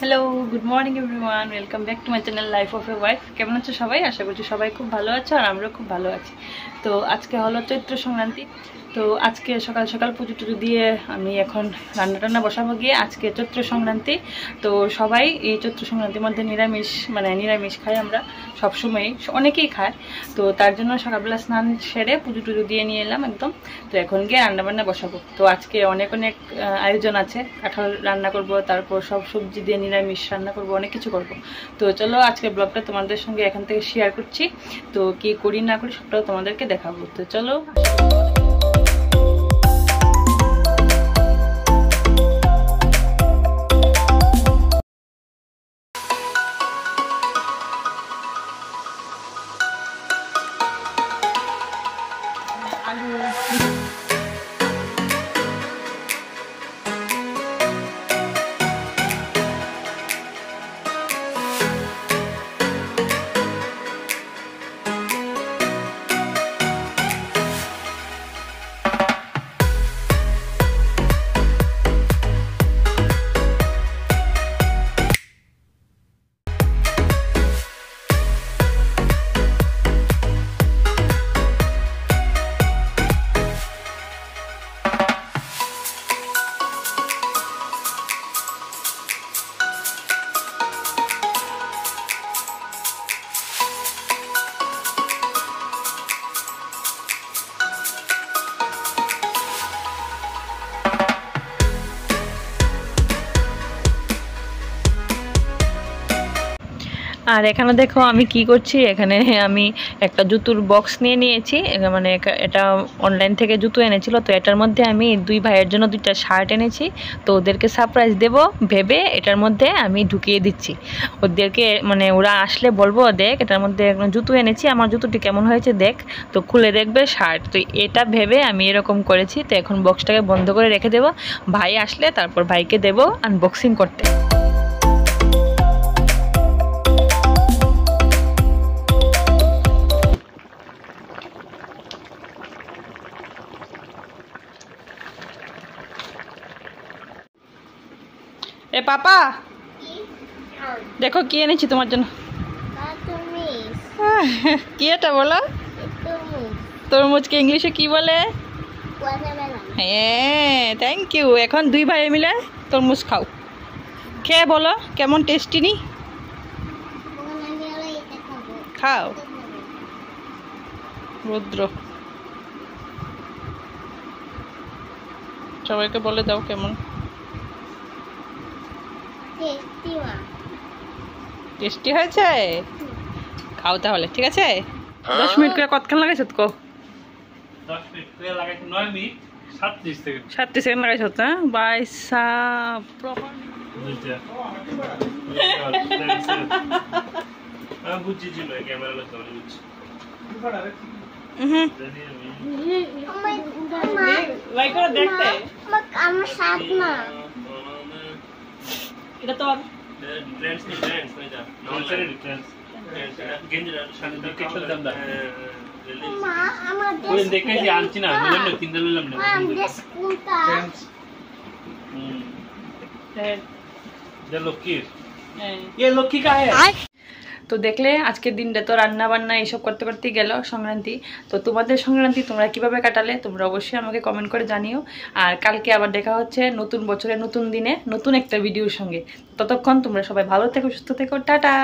Hello, good morning everyone, welcome back to my channel life of a wife. কেমন আছো সবাই? আশা করছি সবাই খুব ভালো আছো আর আমরাও খুব ভালো আছি। তো আজকে হলো চৈত্র সংক্রান্তি। তো আজকে সকাল সকাল পুজো টুজো দিয়ে আমি এখন রান্না টান্না বসাবো গিয়ে। আজকে চৈত্র সংক্রান্তি, তো সবাই এই চৈত্র সংক্রান্তির মধ্যে নিরামিষ খাই আমরা সবসময়ই, অনেকেই খায়। তো তার জন্য সকালবেলা স্নান সেরে পুজো টুজো দিয়ে নিয়ে এলাম একদম। তো এখন গিয়ে রান্নাবান্না বসাবো। তো আজকে অনেক আয়োজন আছে। কাঁঠাল রান্না করব, তারপর সব সবজি দিয়ে নিরামিষ রান্না করব, অনেক কিছু করব। তো চলো আজকে ব্লগটা তোমাদের সঙ্গে এখান থেকে শেয়ার করছি। তো কি করি না করি সবটাও তোমাদেরকে দেখাবো। তো চলো। আর এখানে দেখো আমি কি করছি। এখানে আমি একটা জুতোর বক্স নিয়ে নিয়েছি, মানে এটা অনলাইন থেকে জুতো এনেছিল। তো এটার মধ্যে আমি দুই ভাইয়ের জন্য দুইটা শার্ট এনেছি। তো ওদেরকে সারপ্রাইজ দেব ভেবে এটার মধ্যে আমি ঢুকিয়ে দিচ্ছি ওদেরকে, মানে ওরা আসলে বলবো দেখ এটার মধ্যে জুতো এনেছি, আমার জুতোটি কেমন হয়েছে দেখ। তো খুলে দেখবে শার্ট। তো এটা ভেবে আমি এরকম করেছি। তো এখন বক্সটাকে বন্ধ করে রেখে দেব, ভাই আসলে তারপর ভাইকে দেব আনবক্সিং করতে। এ পাপা, দেখো কি এনেছি তোমার জন্য। কি এটা বলো? তরমুজকে ইংলিশে কি বলে? হ্যাঁ, থ্যাংক ইউ। এখন দুই ভাই মিলে তরমুজ খাও। খেয়ে বলো কেমন টেস্টি নি। খাও। রুদ্র সবাইকে বলে দাও কেমন টেস্টি হয়েছে। খাও তাহলে, ঠিক আছে। 10 মিনিট করে কতক্ষণ লাগাইছ? কো 10 মিনিট করে লাগাইছি, 9 মিনিট 37 সেকেন্ড। 37 সেকেন্ড লাগাইছ? হ্যাঁ বাই সাব প্রপার। বুঝছি ছিল ক্যামেরা লাগতো বুঝছি। লাইক করে দেখতে আমার সাথ না এটা তো ট্রেন্ডস নি ট্রেন্ডস না যা নন ট্রেন্ডস গেঞ্জিরা শান্তি কিছু দাম দা মা আমার কোন দেখে যে আনছি না বুঝলেন না, কিনতে নিলাম না দেশ কোনটা ট্রেন্ডস। ये लक्की ये लक्की का है। তো দেখলে আজকের দিনটা তো রান্না বান্না এইসব করতে করতে গেল সংক্রান্তি। তো তোমাদের সংক্রান্তি তোমরা কিভাবে কাটালে তোমরা অবশ্যই আমাকে কমেন্ট করে জানিও। আর কালকে আবার দেখা হচ্ছে নতুন বছরের নতুন দিনে নতুন একটা ভিডিওর সঙ্গে। ততক্ষণ তোমরা সবাই ভালো থেকো, সুস্থ থেকো, টাটা।